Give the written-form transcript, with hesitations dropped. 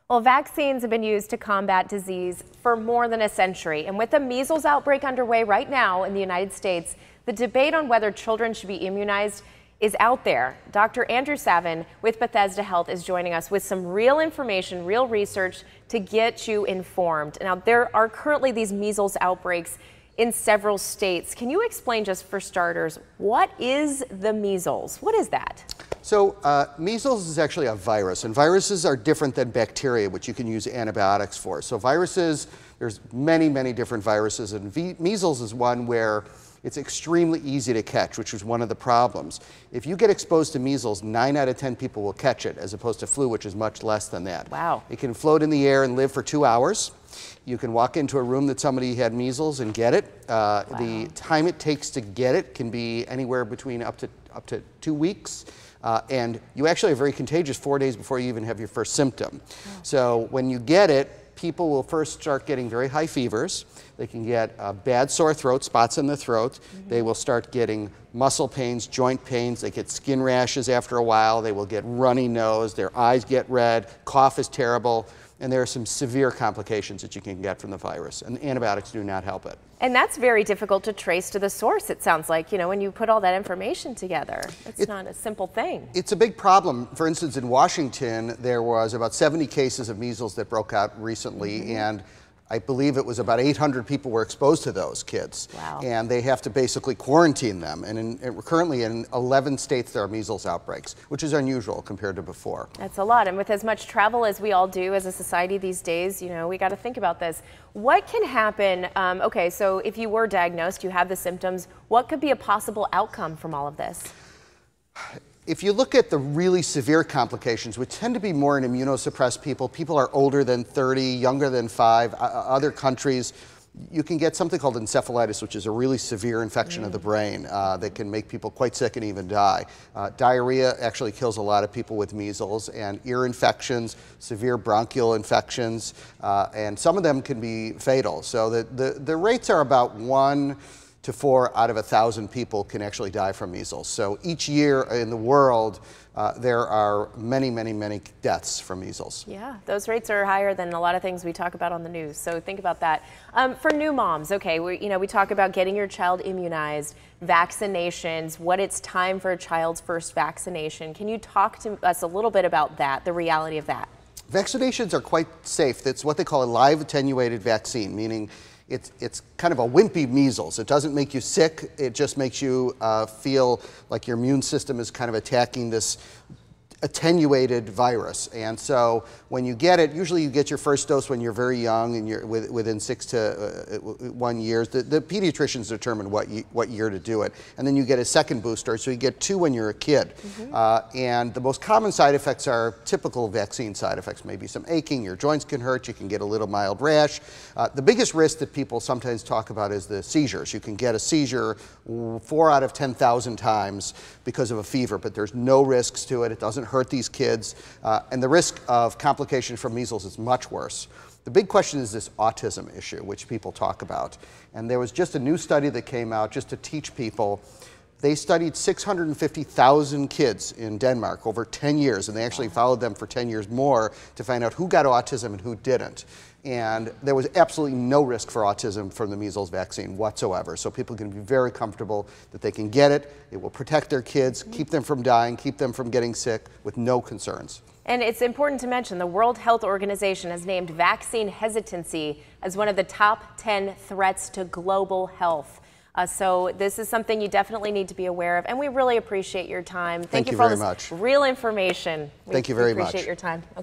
Well, vaccines have been used to combat disease for more than a century. And with the measles outbreak underway right now in the United States, the debate on whether children should be immunized is out there. Dr. Andrew Savin with Bethesda Health is joining us with some real information, real research to get you informed. Now, there are currently these measles outbreaks in several states. Can you explain, just for starters, what is the measles? What is that? So measles is actually a virus, and viruses are different than bacteria, which you can use antibiotics for. So viruses, there's many, many different viruses, and measles is one where it's extremely easy to catch, which is one of the problems. If you get exposed to measles, 9 out of 10 people will catch it, as opposed to flu, which is much less than that. Wow. It can float in the air and live for 2 hours. You can walk into a room that somebody had measles and get it. Wow. The time it takes to get it can be anywhere between up to 2 weeks. And you actually are very contagious 4 days before you even have your first symptom. Oh. So when you get it, people will first start getting very high fevers. They can get bad sore throat, spots in the throat. Mm-hmm. They will start getting muscle pains, joint pains. They get skin rashes after a while. They will get runny nose. Their eyes get red. Cough is terrible. And there are some severe complications that you can get from the virus, and antibiotics do not help it. And that's very difficult to trace to the source, it sounds like, you know, when you put all that information together. It's not a simple thing. It's a big problem. For instance, in Washington, there was about 70 cases of measles that broke out recently, mm-hmm. and I believe it was about 800 people were exposed to those kids. Wow. And they have to basically quarantine them. And currently in 11 states there are measles outbreaks, which is unusual compared to before. That's a lot. And with as much travel as we all do as a society these days, you know, we got to think about this. What can happen? Okay, so if you were diagnosed, you have the symptoms, what could be a possible outcome from all of this? If you look at the really severe complications, which tend to be more in immunosuppressed people, people are older than 30, younger than 5, other countries, you can get something called encephalitis, which is a really severe infection of the brain that can make people quite sick and even die. Diarrhea actually kills a lot of people with measles, and ear infections, severe bronchial infections, and some of them can be fatal. So the rates are about 1 to 4 out of 1,000 people can actually die from measles. So each year in the world, there are many, many, many deaths from measles. Yeah, those rates are higher than a lot of things we talk about on the news. So think about that. For new moms, okay, we talk about getting your child immunized, vaccinations, what it's time for a child's first vaccination. Can you talk to us a little bit about that, the reality of that? Vaccinations are quite safe. It's what they call a live attenuated vaccine, meaning it's kind of a wimpy measles. It doesn't make you sick. It just makes you feel like your immune system is kind of attacking this attenuated virus. And so when you get it, usually you get your first dose when you're very young and you're within 6 to 1 year. The pediatricians determine what year to do it. And then you get a second booster, so you get 2 when you're a kid. Mm-hmm. And the most common side effects are typical vaccine side effects. Maybe some aching, your joints can hurt, you can get a little mild rash. The biggest risk that people sometimes talk about is the seizures. You can get a seizure 4 out of 10,000 times because of a fever, but there's no risks to it. It doesn't hurt these kids, and the risk of complication from measles is much worse. The big question is this autism issue, which people talk about. And there was just a new study that came out just to teach people. They studied 650,000 kids in Denmark over 10 years, and they actually followed them for 10 years more to find out who got autism and who didn't. And there was absolutely no risk for autism from the measles vaccine whatsoever. So people can be very comfortable that they can get it. It will protect their kids, keep them from dying, keep them from getting sick with no concerns. And it's important to mention the World Health Organization has named vaccine hesitancy as one of the top 10 threats to global health. So this is something you definitely need to be aware of, and we really appreciate your time. Thank you for all this real information. Thank you very much. We appreciate your time.